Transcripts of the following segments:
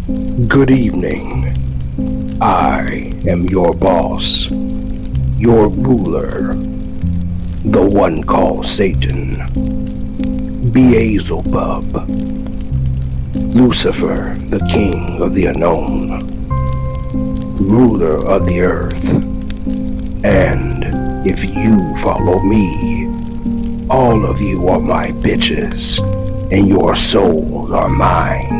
Good evening. I am your boss, your ruler, the one called Satan, Beelzebub, Lucifer, the king of the unknown, ruler of the earth. And if you follow me, all of you are my bitches, and your souls are mine.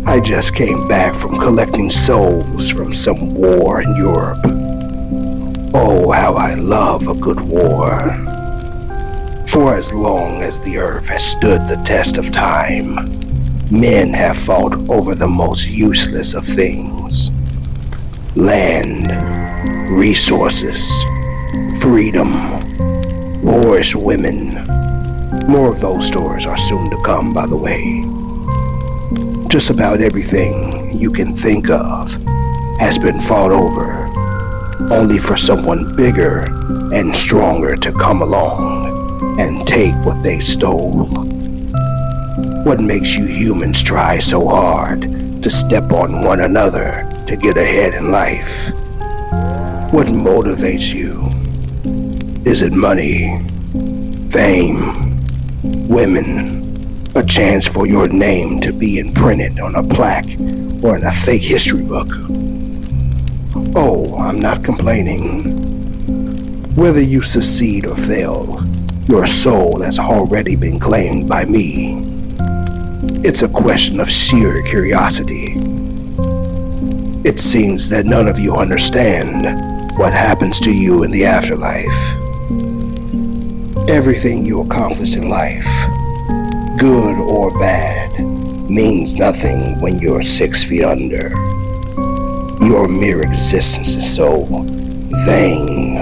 I just came back from collecting souls from some war in Europe. Oh, how I love a good war. For as long as the earth has stood the test of time, men have fought over the most useless of things. Land, resources, freedom, boorish women. More of those stories are soon to come, by the way. Just about everything you can think of has been fought over, only for someone bigger and stronger to come along and take what they stole. What makes you humans try so hard to step on one another to get ahead in life? What motivates you? Is it money, fame, women, a chance for your name to be imprinted on a plaque or in a fake history book? Oh, I'm not complaining. Whether you succeed or fail, your soul has already been claimed by me. It's a question of sheer curiosity. It seems that none of you understand what happens to you in the afterlife. Everything you accomplish in life, good or bad, means nothing when you're 6 feet under. Your mere existence is so vain.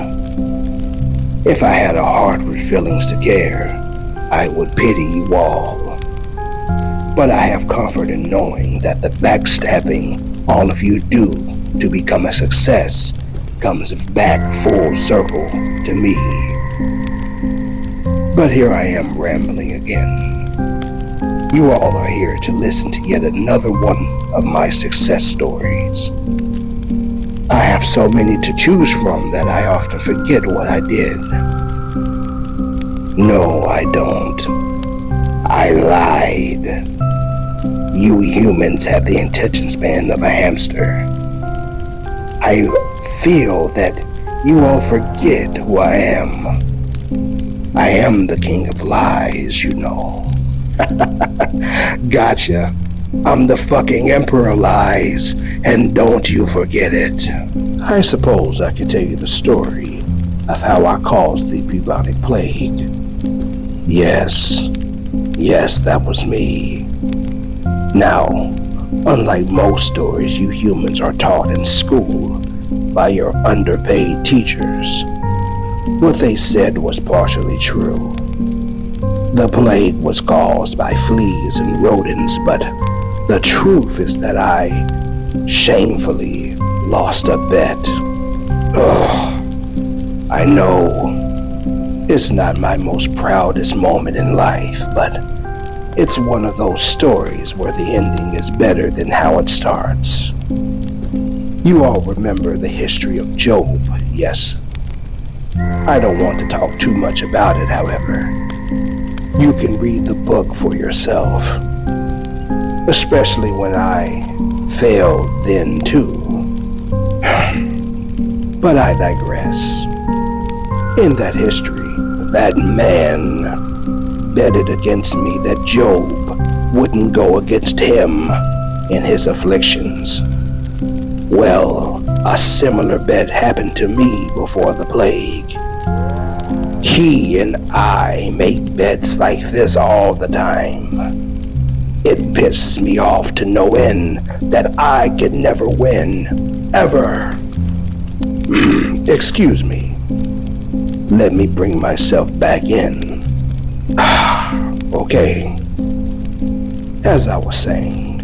If I had a heart with feelings to care, I would pity you all. But I have comfort in knowing that the backstabbing all of you do to become a success comes back full circle to me. But here I am rambling again. You all are here to listen to yet another one of my success stories. I have so many to choose from that I often forget what I did. No, I don't. I lied. You humans have the attention span of a hamster. I feel that you all forget who I am. I am the king of lies, you know. Gotcha. I'm the fucking emperor of lies, and don't you forget it. I suppose I could tell you the story of how I caused the bubonic plague. Yes, that was me. Now, unlike most stories you humans are taught in school by your underpaid teachers, what they said was partially true. The plague was caused by fleas and rodents, but the truth is that I shamefully lost a bet. Ugh, I know it's not my most proudest moment in life, but it's one of those stories where the ending is better than how it starts. You all remember the history of Job, yes? I don't want to talk too much about it, however. You can read the book for yourself, especially when I failed then too. But I digress. In that history, that man betted against me that Job wouldn't go against him in his afflictions. Well, a similar bet happened to me before the plague. He and I make bets like this all the time. It pisses me off to no end that I could never win, ever. Excuse me. Let me bring myself back in. Okay. As I was saying,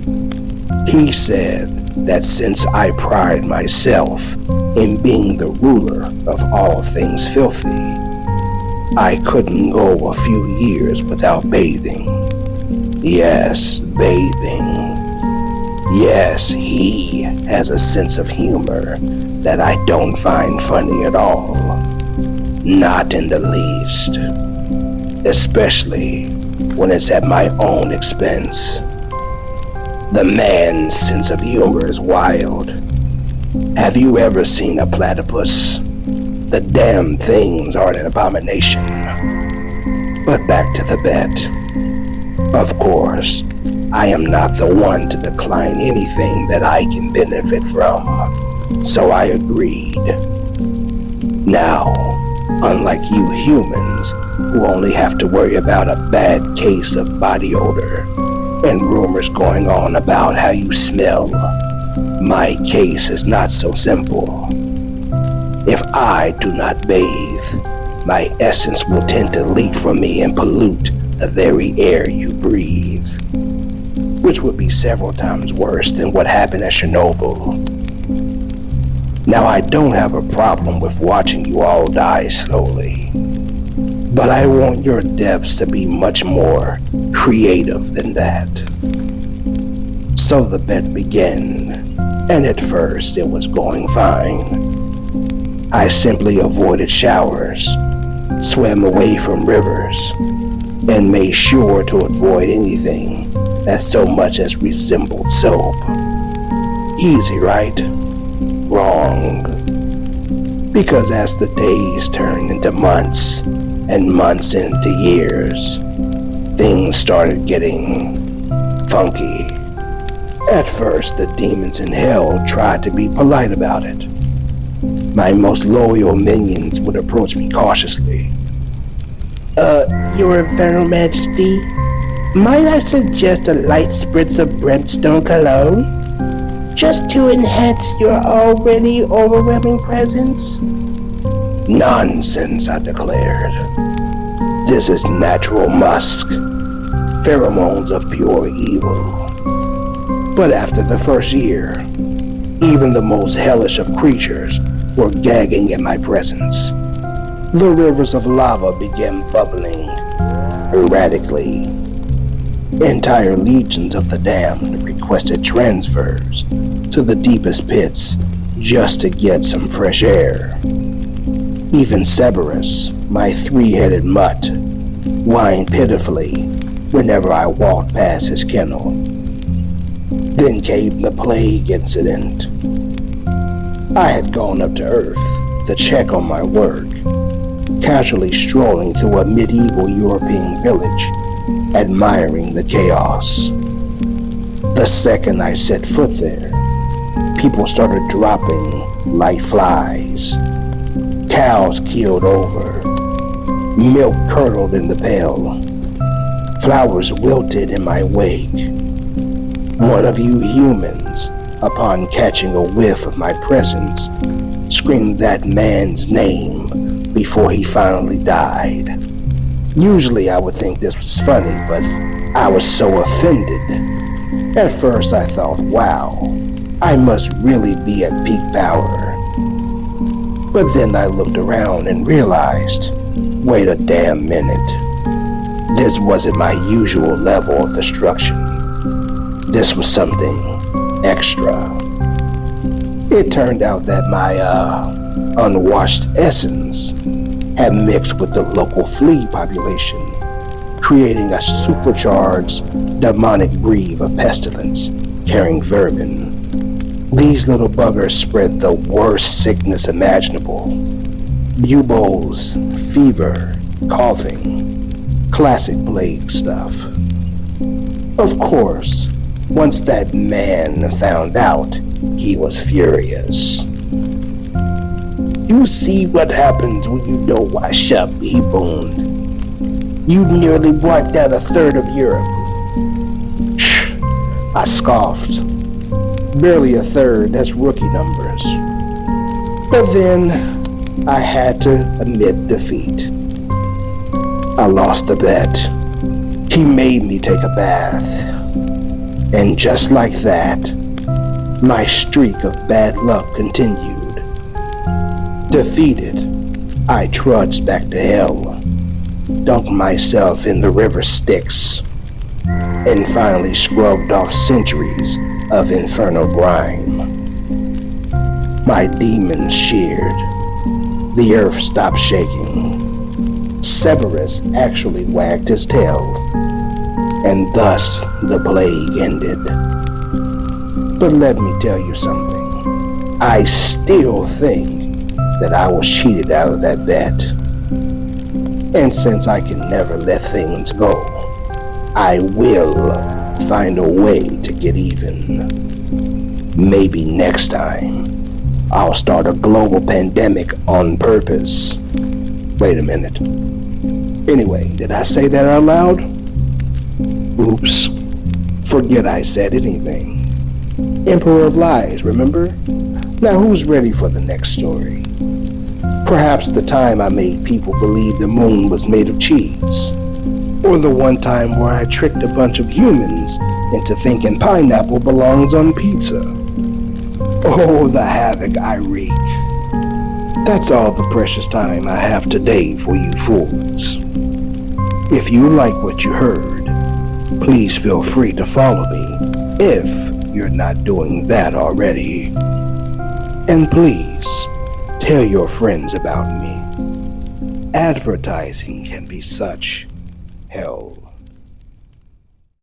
he said that since I pride myself in being the ruler of all things filthy, I couldn't go a few years without bathing. Yes, bathing. Yes, he has a sense of humor that I don't find funny at all. Not in the least. Especially when it's at my own expense. The man's sense of humor is wild. Have you ever seen a platypus? The damn things are an abomination. But back to the bet. Of course, I am not the one to decline anything that I can benefit from, so I agreed. Now, unlike you humans, who only have to worry about a bad case of body odor and rumors going on about how you smell, my case is not so simple. If I do not bathe, my essence will tend to leak from me and pollute the very air you breathe, which would be several times worse than what happened at Chernobyl. Now, I don't have a problem with watching you all die slowly, but I want your deaths to be much more creative than that. So the bet began, and at first it was going fine. I simply avoided showers, swam away from rivers, and made sure to avoid anything that so much as resembled soap. Easy, right? Wrong. Because as the days turned into months, and months into years, things started getting funky. At first, the demons in hell tried to be polite about it. My most loyal minions would approach me cautiously. Your Infernal Majesty, might I suggest a light spritz of brimstone cologne? Just to enhance your already overwhelming presence? Nonsense, I declared. This is natural musk, pheromones of pure evil. But after the first year, even the most hellish of creatures were gagging at my presence. The rivers of lava began bubbling erratically. Entire legions of the damned requested transfers to the deepest pits just to get some fresh air. Even Cerberus, my three-headed mutt, whined pitifully whenever I walked past his kennel. Then came the plague incident. I had gone up to Earth to check on my work, casually strolling through a medieval European village, admiring the chaos. The second I set foot there, people started dropping like flies. Cows keeled over, milk curdled in the pail, flowers wilted in my wake. One of you humans, upon catching a whiff of my presence, screamed that man's name before he finally died. Usually I would think this was funny, but I was so offended. At first I thought, wow, I must really be at peak power. But then I looked around and realized, wait a damn minute. This wasn't my usual level of destruction. This was something extra. It turned out that my unwashed essence had mixed with the local flea population, creating a supercharged demonic breed of pestilence carrying vermin. These little buggers spread the worst sickness imaginable. Buboes, fever, coughing, classic plague stuff. Of course, once that man found out, he was furious. You see what happens when you don't wash up, he boomed. You nearly wiped out a third of Europe. I scoffed. Barely a third, that's rookie numbers. But then, I had to admit defeat. I lost the bet. He made me take a bath. And just like that, my streak of bad luck continued. Defeated, I trudged back to hell, dunked myself in the river Styx, and finally scrubbed off centuries of infernal grime. My demons sheared. The earth stopped shaking. Cerberus actually wagged his tail, and thus the plague ended. But let me tell you something. I still think that I was cheated out of that bet. And since I can never let things go, I will find a way to get even. Maybe next time, I'll start a global pandemic on purpose. Wait a minute. Anyway, did I say that out loud? Oops. Forget I said anything. Emperor of Lies, remember? Now who's ready for the next story? Perhaps the time I made people believe the moon was made of cheese. Or the one time where I tricked a bunch of humans into thinking pineapple belongs on pizza. Oh, the havoc I wreak. That's all the precious time I have today for you fools. If you like what you heard, please feel free to follow me if you're not doing that already. And please, tell your friends about me. Advertising can be such hell.